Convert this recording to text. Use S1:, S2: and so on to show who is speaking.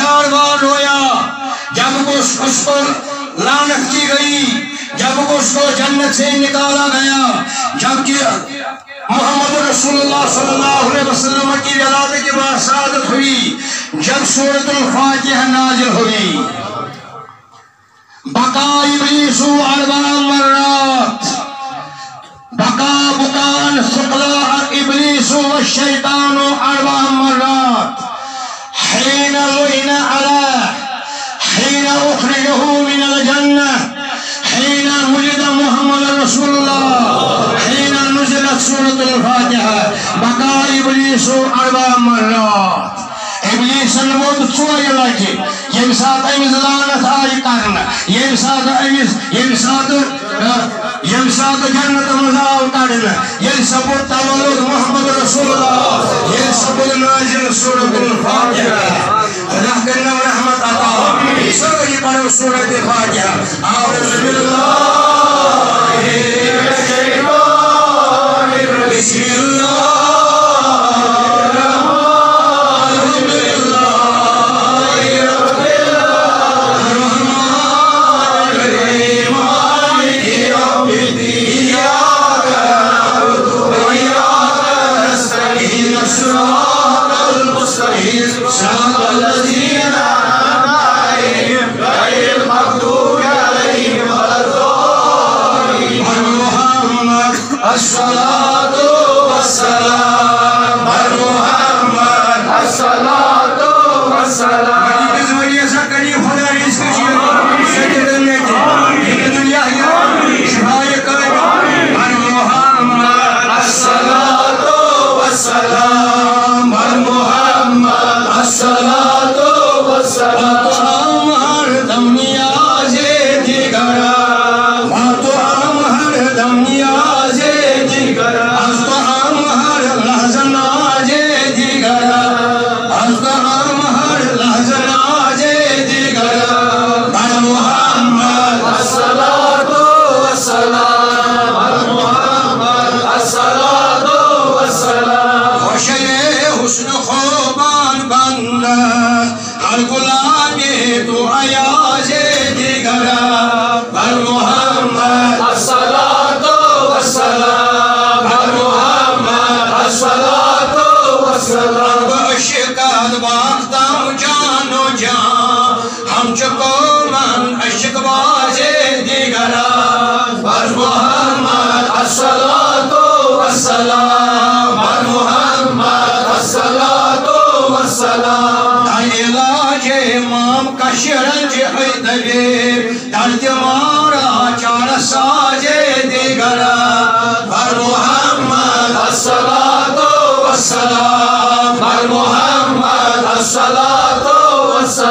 S1: 4 بار رویا جب اس کو لعنت کی گئی، جب اس کو جنت سے نکالا گیا، جبکہ محمد رسول اللہ صلی اللہ علیہ وسلم کی ولادت کے بعد شہادت ہوئی، جب سورۃ الفاتحہ نازل ہوئی، بقا ابلیس 4 مرات، بقا بکان ثقلا ابلیس والشیطان 4 مرات، حين لئن عليه، حين أخرجه من الجنة، حين ولد محمد رسول الله، حين نزلت سورة الفاتحة، بقى إبليس 4 مرات. إبليس الموت شوية لكن يمسات أمز لعنة آي قرن، يمسات جنة مزاو قرن، يلسبت تولد محمد رسول الله، يلسبت نازل سورة الفاتحة. خدا کرنا رحمت عطا سوری پڑھو سورۃ الفاتحہ. اعوذ باللہ من الشیطان الرجیم، بسم